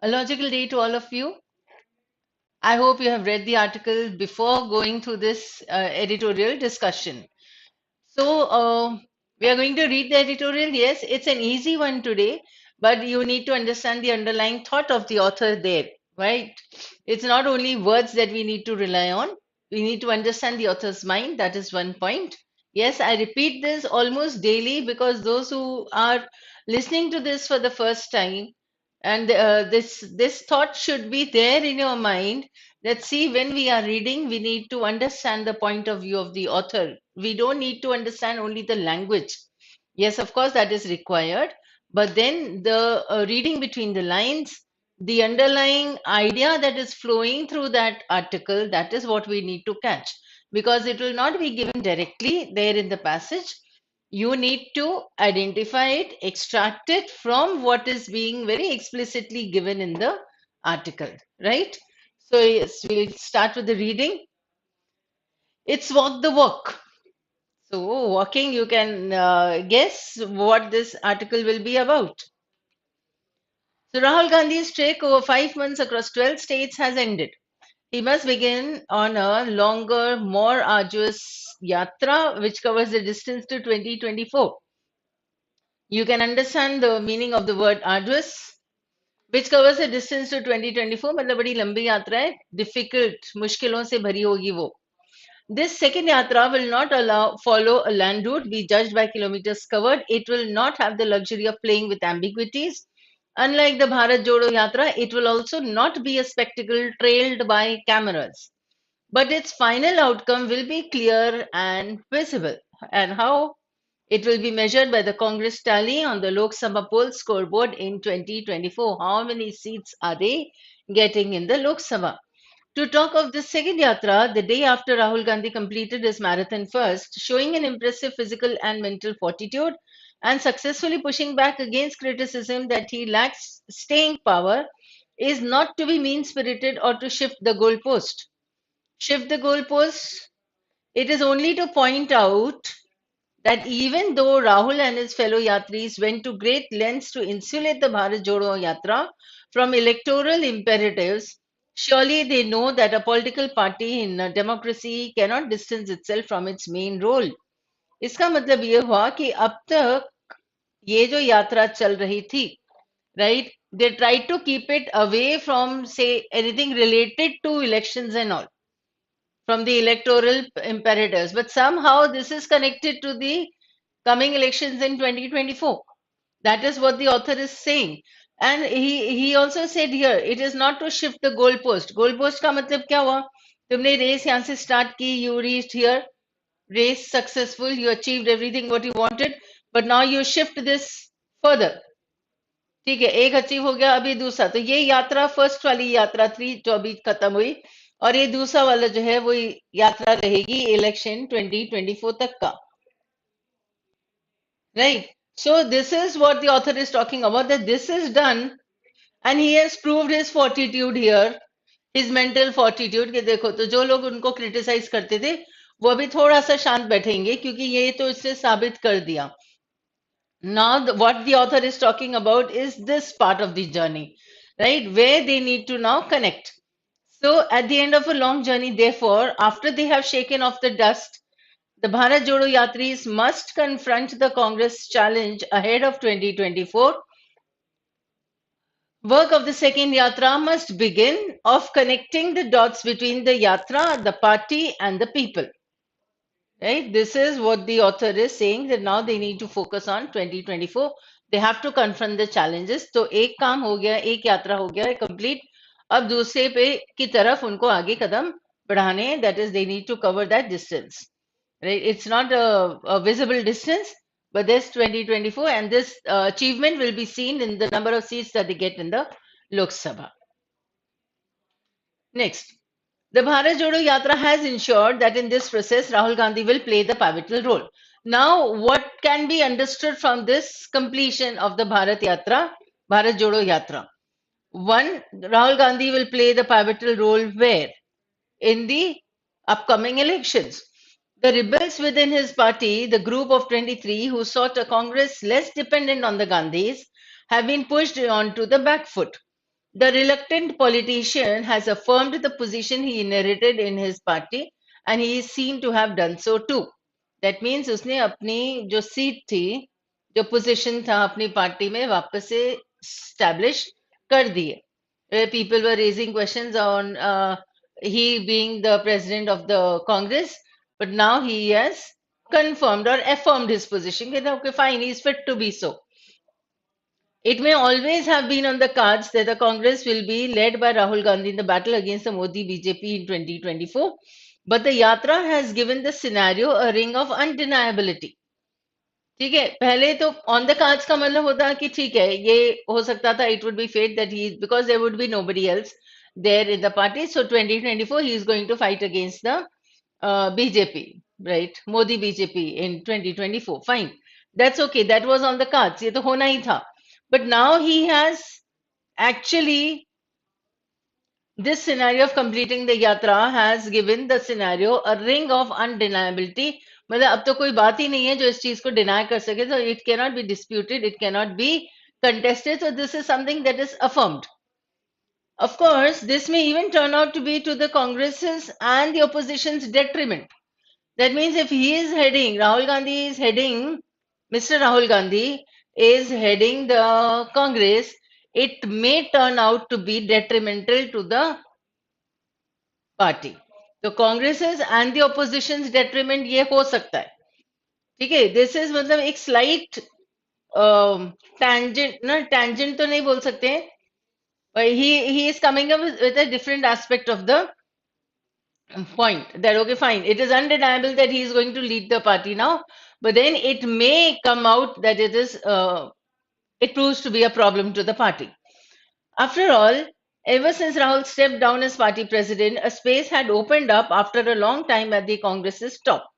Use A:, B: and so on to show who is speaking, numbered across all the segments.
A: A logical day to all of you. I hope you have read the article before going through this editorial discussion. So, we are going to read the editorial. Yes, it's an easy one today, but you need to understand the underlying thought of the author there, right? It's not only words that we need to rely on, we need to understand the author's mind. That is one point. Yes, I repeat this almost daily because those who are listening to this for the first time, and this thought should be there in your mind that see, when we are reading, we need to understand the point of view of the author. We don't need to understand only the language. Yes, of course, that is required. But then the reading between the lines, the underlying idea that is flowing through that article, that is what we need to catch. Because it will not be given directly there in the passage. You need to identify it, extract it from what is being very explicitly given in the article, right? So, yes, we'll start with the reading. It's walk the walk. So, walking, you can guess what this article will be about. So, Rahul Gandhi's trek over 5 months across 12 states has ended. He must begin on a longer, more arduous yatra, which covers the distance to 2024. You can understand the meaning of the word arduous, which covers the distance to 2024. मतलब बड़ी लंबी यात्रा है, difficult, मुश्किलों से भरी होगी वो. This second yatra will not follow a land route, be judged by kilometers covered. It will not have the luxury of playing with ambiguities. Unlike the Bharat Jodo Yatra, it will also not be a spectacle trailed by cameras. But its final outcome will be clear and visible. And how? It will be measured by the Congress tally on the Lok Sabha poll scoreboard in 2024. How many seats are they getting in the Lok Sabha? To talk of the second yatra, the day after Rahul Gandhi completed his marathon first, showing an impressive physical and mental fortitude and successfully pushing back against criticism that he lacks staying power, is not to be mean spirited or to shift the goalpost. Shift the goalpost, it is only to point out that even though Rahul and his fellow yatris went to great lengths to insulate the Bharat Jodo Yatra from electoral imperatives, surely they know that a political party in a democracy cannot distance itself from its main role. इसका मतलब ये हुआ कि अब तक ये जो यात्रा चल रही थी, right? They tried to keep it away from, say, anything related to elections and all, from the electoral imperatives. But somehow this is connected to the coming elections in 2024. That is what the author is saying. And he also said here, it is not to shift the goalpost. Goalpost का मतलब क्या हुआ? तुमने race यहाँ से start की, you reached here, race successful, you achieved everything what you wanted, but now you shift this further. ठीक है, एक अचीव हो गया, अभी दूसरा. तो ये यात्रा फर्स्ट वाली यात्रा थी जो अभी खत्म हुई, और ये दूसरा वाला जो है वो यात्रा रहेगी इलेक्शन 2024 तक का. Right. So this is what the author is talking about, that this is done and he has proved his fortitude here, his mental fortitude. कि देखो, तो जो लोग उनको criticize करते थे वो अभी थोड़ा सा शांत बैठेंगे क्योंकि ये तो इसने साबित कर दिया. Now what the author is talking about is this part of the journey, right, where they need to now connect. So at the end of a long journey, therefore, after they have shaken off the dust, the Bharat Jodo Yatris must confront the Congress challenge ahead of 2024. Work of the second Yatra must begin of connecting the dots between the Yatra, the party, and the people. Right? This is what the author is saying, that now they need to focus on 2024. They have to confront the challenges. तो एक काम हो गया, एक यात्रा हो गया complete. अब दूसरे पे की तरफ उनको आगे कदम बढ़ाने, that is, they need to cover that distance. Right? It's not a visible distance, but this 2024, and this achievement will be seen in the number of seats that they get in the Lok Sabha. Next, the Bharat Jodo Yatra has ensured that in this process, Rahul Gandhi will play the pivotal role. Now, what can be understood from this completion of the Bharat Yatra, Bharat Jodo Yatra? One, Rahul Gandhi will play the pivotal role where? In the upcoming elections. The rebels within his party, the group of 23 who sought a Congress less dependent on the Gandhis, have been pushed onto the back foot. The reluctant politician has affirmed the position he inherited in his party and he is seen to have done so too. That means उसने अपनी जो seat थी, जो position था अपनी party में वापस से establish कर दिए. People were raising questions on he being the president of the Congress, but now he has confirmed or affirmed his position. Okay, fine, he's fit to be so. It may always have been on the cards that the Congress will be led by Rahul Gandhi in the battle against the Modi BJP in 2024, but the Yatra has given the scenario a ring of undeniability. ठीक है, पहले तो on the cards का मतलब होता कि ठीक है, ये हो सकता था, it would be fate that he, because there would be nobody else there in the party, so 2024 he is going to fight against the BJP, right, Modi BJP in 2024. Fine, that's okay, that was on the cards, ये तो होना ही था. But now he has actually, this scenario of completing the yatra has given the scenario a ring of undeniability. मतलब अब तो कोई बात ही नहीं है जो इस चीज को डिनाई कर सके. So it cannot be disputed, it cannot be contested. So this is something that is affirmed. Of course, this may even turn out to be to the Congress's and the opposition's detriment. That means if he is heading, Rahul Gandhi is heading, Mr. Rahul Gandhi is heading the Congress, it may turn out to be detrimental to the party. तो कांग्रेसेस and the opposition detriment ये हो सकता है. ठीक है, this is मतलब एक slight tangent ना, टैंजेंट तो नहीं बोल सकते हैं, he is coming up with a different aspect of the point that okay fine, it is undeniable that he is going to lead the party now, but then it may come out that it proves to be a problem to the party. After all, ever since Rahul stepped down as party president, a space had opened up after a long time at the Congress's top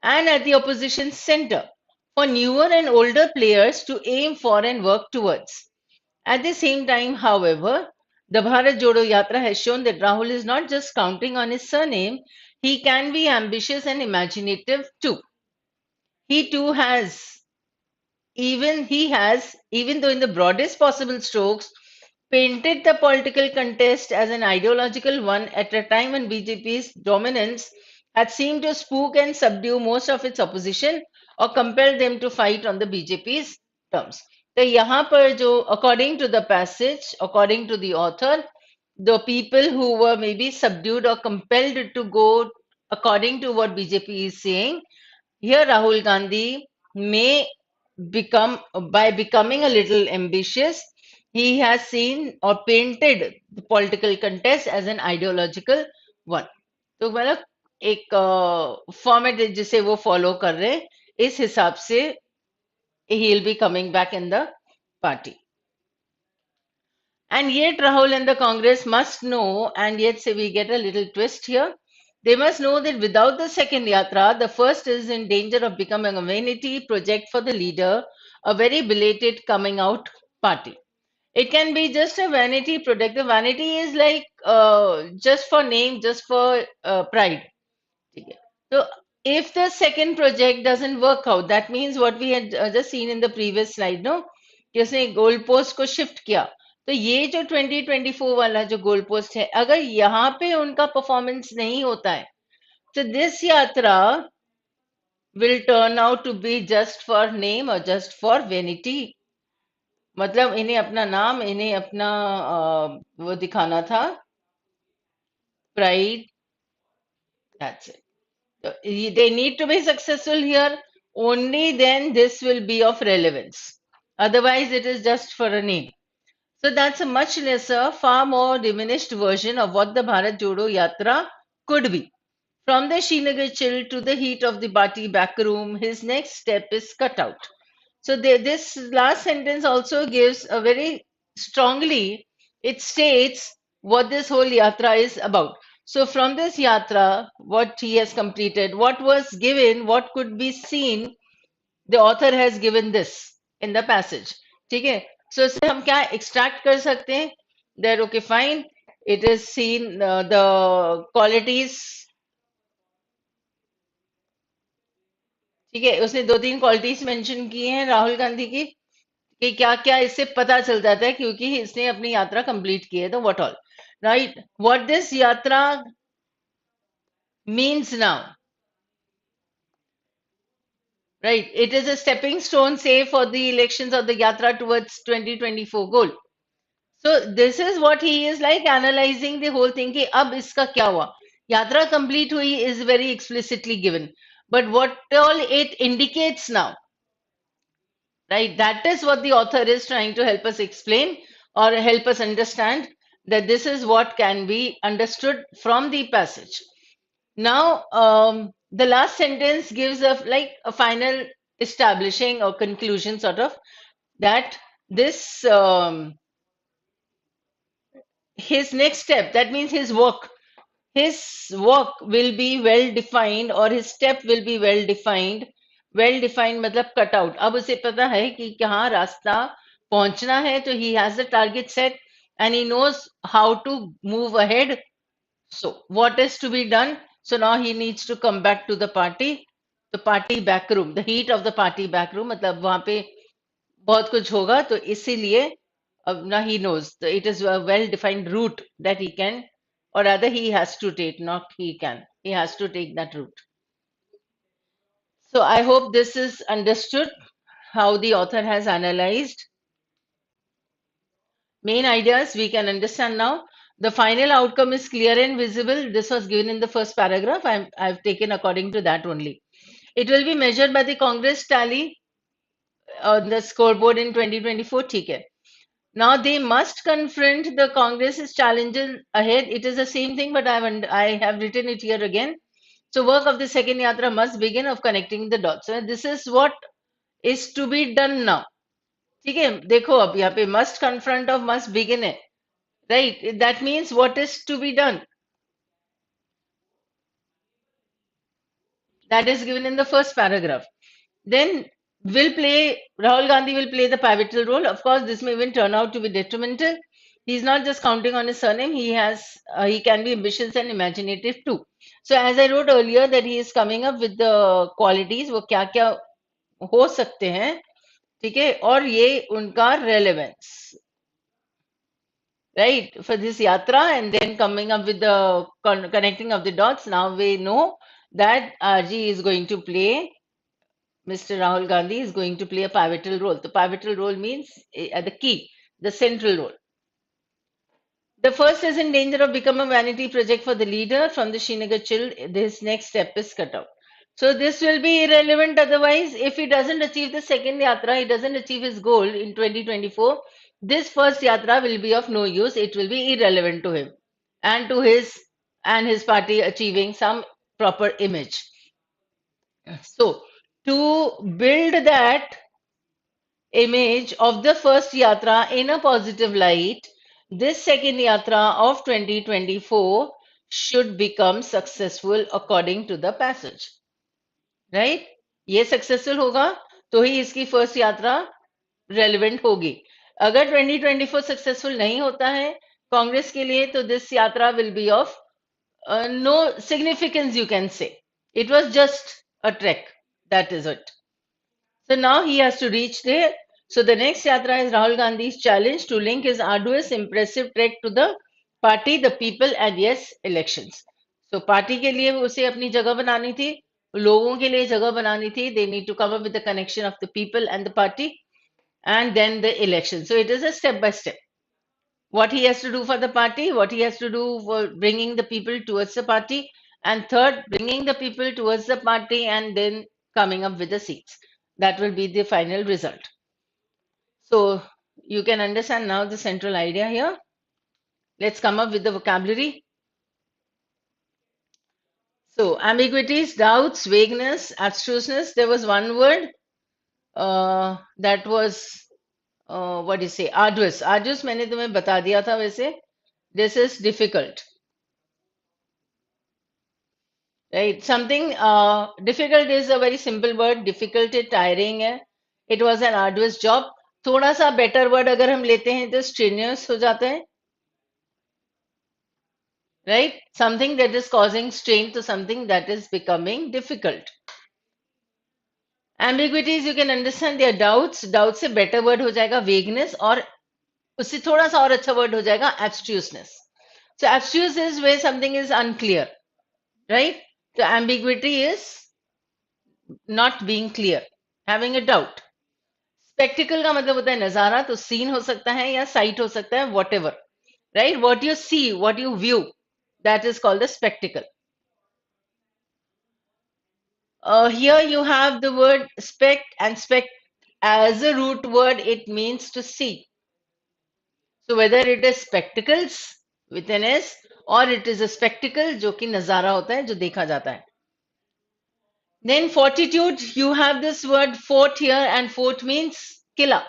A: and at the opposition's center for newer and older players to aim for and work towards. At the same time, however, the Bharat Jodo Yatra has shown that Rahul is not just counting on his surname, he can be ambitious and imaginative too. He too has even though in the broadest possible strokes, painted the political contest as an ideological one at a time when BJP's dominance had seemed to spook and subdue most of its opposition or compel them to fight on the BJP's terms. So, यहाँ पर जो, according to the passage, according to the author, the people who were maybe subdued or compelled to go according to what BJP is saying, here Rahul Gandhi may become, by becoming a little ambitious, he has seen or painted the political contest as an ideological one. तो मतलब एक format जिसे वो follow कर रहे हैं, इस हिसाब से he will be coming back in the party. And yet Rahul and the Congress must know, and yet say we get a little twist here. They must know that without the second yatra, the first is in danger of becoming a vanity project for the leader, a very belated coming out party. It can be just a vanity project. The vanity is like just for name, just for pride. ठीक है. So if the second project doesn't work out, that means what we had just seen in the previous slide, no? कि उसने goal post को shift किया. तो ये जो 2024 वाला जो गोल पोस्ट है, अगर यहाँ पे उनका परफॉर्मेंस नहीं होता है, तो दिस यात्रा will turn out to be just for name or just for vanity. मतलब इन्हें अपना नाम, इन्हें अपना वो दिखाना था, pride, that's it. They need to be successful here, only then this will be of relevance. Otherwise, it is just for a name. So that's a much lesser, far more diminished version of what the Bharat Jodo Yatra could be. From the Srinagar chill to the heat of the Bati back room, his next step is cut out. So this last sentence also gives a very strongly, it states what this whole yatra is about. So from this yatra, what he has completed, what was given, what could be seen, the author has given this in the passage. ठीक है? So इससे हम क्या extract कर सकते हैं? That okay, fine. It is seen the qualities. ठीक है, उसने 2-3 क्वालिटीज मेंशन की हैं राहुल गांधी की. कि क्या क्या इससे पता चल जाता है क्योंकि इसने अपनी यात्रा कंप्लीट की है, तो what all, right, what this yatra means now, right, it is a stepping stone, say, for the elections of the yatra towards 2024 goal. So this is what he is like analyzing the whole thing कि अब इसका क्या हुआ, यात्रा complete हुई is very explicitly given, but what all it indicates now, right, that is what the author is trying to help us explain or help us understand, that this is what can be understood from the passage. Now, the last sentence gives a final establishing or conclusion, sort of, that this his next step, that means his work will be well defined, or his step will be well defined. Well defined मतलब cut out. अब उसे पता है कि कहाँ रास्ता पहुंचना है, तो he has the target set and he knows how to move ahead. So, what is to be done? So now he needs to come back to the party back room, the heat of the party back room. मतलब वहां पे बहुत कुछ होगा, तो इसीलिए अब now he knows. So it is a well-defined route that he can, or rather he has to take, not he can. He has to take that route. So I hope this is understood how the author has analyzed main ideas we can understand now. The final outcome is clear and visible. This was given in the first paragraph. I've taken according to that only. It will be measured by the Congress tally on the scoreboard in 2024. ठीक है. Now they must confront the Congress's challenges ahead. It is the same thing, but I have written it here again. So work of the second yatra must begin of connecting the dots. So this is what is to be done now. ठीक है, देखो अब यहाँ पे must confront of must begin है. Right, that means what is to be done? That is given in the first paragraph. Then Rahul Gandhi will play the pivotal role. Of course, this may even turn out to be detrimental. He's not just counting on his surname. He can be ambitious and imaginative too. So as I wrote earlier, that he is coming up with the qualities, वो क्या क्या हो सकते हैं, ठीक है, और ये उनका relevance, right, for this yatra, and then coming up with the connecting of the dots. Now we know that RG is going to play, Mr. Rahul Gandhi is going to play a pivotal role. The pivotal role means the key, the central role. The first is in danger of becoming a vanity project for the leader. From the Srinagar chill, this next step is cut out. So this will be irrelevant otherwise. If he doesn't achieve the second yatra, he doesn't achieve his goal in 2024, this first yatra will be of no use. It will be irrelevant to him and to his party achieving some proper image. So to build that image of the first yatra in a positive light, this second yatra of 2024 should become successful according to the passage. Right? ये successful होगा तो ही इसकी first यात्रा relevant होगी. अगर 2024 successful नहीं होता है कांग्रेस के लिए, तो दिस यात्रा will be of no significance, you can say. It was just a trek. That is it. So now he has to reach there. So the next yatra is Rahul Gandhi's challenge to link his arduous, impressive trek to the party, the people, and yes, elections. So party के लिए उसे अपनी जगह बनानी थी, लोगों के लिए जगह बनानी थी. They need to come up with the connection of the people and the party, and then the election. So it is a step by step. What he has to do for the party, what he has to do for bringing the people towards the party, and third, bringing the people towards the party and then coming up with the seats. That will be the final result. So you can understand now the central idea here. Let's come up with the vocabulary. So ambiguities, doubts, vagueness, abstruseness. There was one word that was what do you say? Arduous. Arduous मैंने तुम्हें बता दिया था वैसे. This is difficult. Right. Something difficult is a very simple word. Difficult है, tiring है. It was an arduous job. थोड़ा सा better word अगर हम लेते हैं तो strenuous हो जाता है. Right? Something that is causing strain to something that is becoming difficult. Ambiguities you can understand, they are doubts. Doubt से better word हो जाएगा vagueness, और उससे थोड़ा सा और अच्छा word हो जाएगा abstruseness. So abstruse is where something is unclear, right? So ambiguity is not being clear, having a doubt. Spectacle का मतलब होता है नजारा, तो सीन हो सकता है या साइट हो सकता है, whatever, right? What you see, what you view, that is called a spectacle. Here you have the word spect, and spect as a root word, it means to see. So whether it is spectacles with an S or it is a spectacle जो कि नजारा होता है, जो देखा जाता है. Then fortitude, you have this word fort here, and fort means किला.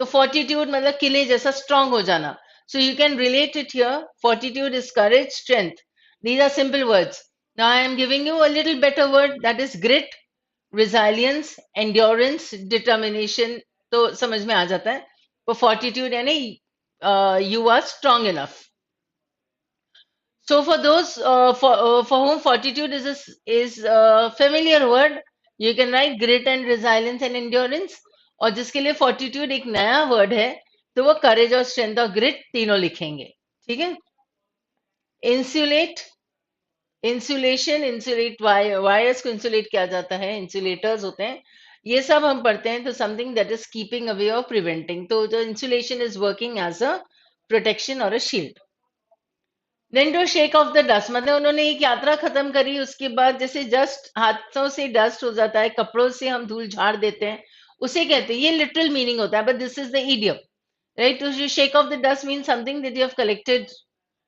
A: तो fortitude मतलब किले जैसा strong हो जाना. So you can relate it here. Fortitude is courage, strength. These are simple words. Now I am giving you a little better word, that is grit, resilience, endurance, determination. तो समझ में आ जाता है. For fortitude यानी you are strong enough. So for those for whom fortitude is a familiar word, you can write grit and resilience and endurance. और जिसके लिए fortitude एक नया word है, तो वो courage और strength और grit तीनों लिखेंगे. ठीक है? Insulate, insulation, insulate wires को insulate किया जाता है, insulators होते हैं. ये सब हम पढ़ते हैं, तो something that is keeping away or preventing. तो the insulation is working as a protection or a shield. Then to shake off the dust, मतलब उन्होंने एक यात्रा खत्म करी, उसके बाद जैसे जस्ट हाथों से डस्ट हो जाता है, कपड़ों से हम धूल झाड़ देते हैं, उसे कहते हैं. ये लिटरल मीनिंग होता है, but this is the idiom, right? To shake off the dust means something that you have collected,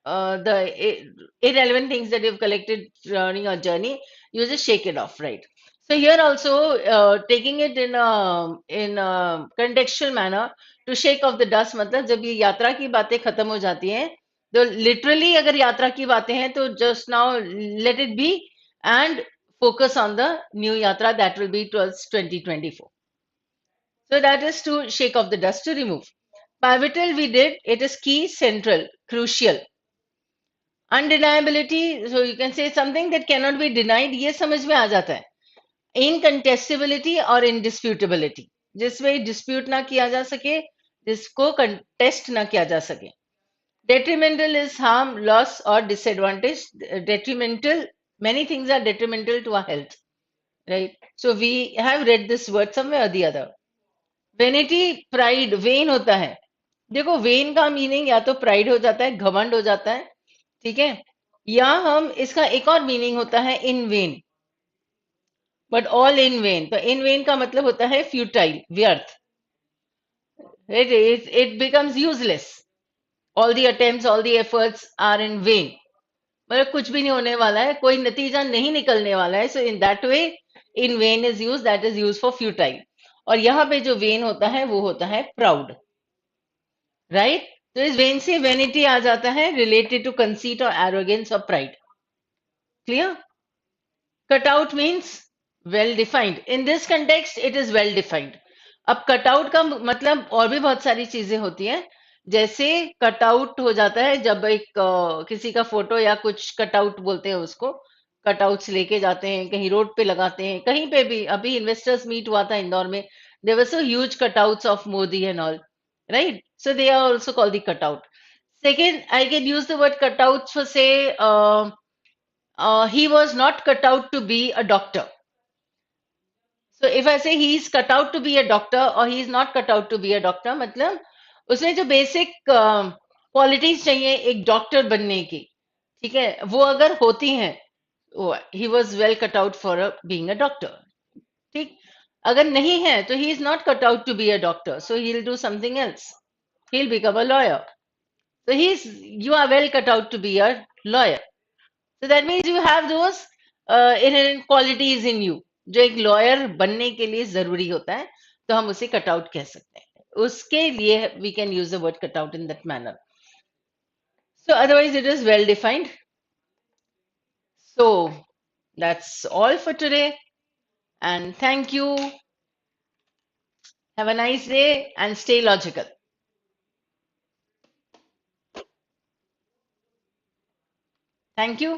A: the irrelevant things that you have collected during your journey. You just shake it off, right? So here also, taking it in a contextual manner, to shake off the dust मतलब जब ये यात्रा की बातें खत्म हो जाती हैं, तो literally अगर यात्रा की बातें हैं, तो just now let it be and focus on the new yatra that will be towards 2024. So that is to shake off the dust, to remove. Pivotal we did, it is key, central, crucial. Undeniability, so you can say something that cannot be denied, ये समझ में आ जाता है. Incontestability और indisputability, जिसमें dispute ना किया जा सके, जिसको contest ना किया जा सके. Detrimental is harm, loss or disadvantage. Detrimental, many things are detrimental to our health, right? So we have read this word somewhere or the other. Vanity, pride, vain होता है. देखो वेन का मीनिंग या तो प्राइड हो जाता है, घमंड हो जाता है, ठीक है, या हम इसका एक और मीनिंग होता है in vain, but all in vain. तो इन वेन का मतलब होता है फ्यूटाइल, व्यर्थ. It becomes useless. All the attempts, all the efforts are in vain. मतलब कुछ भी नहीं होने वाला है, कोई नतीजा नहीं निकलने वाला है. So in that way in vain is use, that is use for futile. और यहाँ पे जो वेन होता है वो होता है प्राउड, राइट? तो इस वेन से वेनिटी आ जाता है, रिलेटेड टू कंसीट और एरोगेंस और pride. Clear? Cut out means well defined. In this context it is well defined. अब कट आउट का मतलब और भी बहुत सारी चीजें होती हैं. जैसे कट आउट हो जाता है जब एक किसी का फोटो या कुछ कट आउट बोलते हैं उसको, कट आउट्स लेके जाते हैं कहीं रोड पे लगाते हैं, कहीं पे भी. अभी इन्वेस्टर्स मीट हुआ था इंदौर में, there were so huge cut outs of Modi and all, right? So they are also called the cutout. Second, I can use the word cutout for say, he was not cut out to be a doctor. So if I say he is cut out to be a doctor or he is not cut out to be a doctor, मतलब उसमें जो basic qualities चाहिए एक doctor बनने की, ठीक है, वो अगर होती हैं, he was well cut out for being a doctor. ठीक. अगर नहीं है तो he is not cut out to be a doctor, so he will do something else. He'll become a lawyer. So you are well cut out to be a lawyer. So that means you have those inherent qualities in you, जो एक lawyer बनने के लिए जरूरी होता है, तो हम उसे cut out कह सकते हैं. उसके लिए we can use the word cut out in that manner. So otherwise it is well defined. So that's all for today. And thank you. Have a nice day and stay logical. Thank you.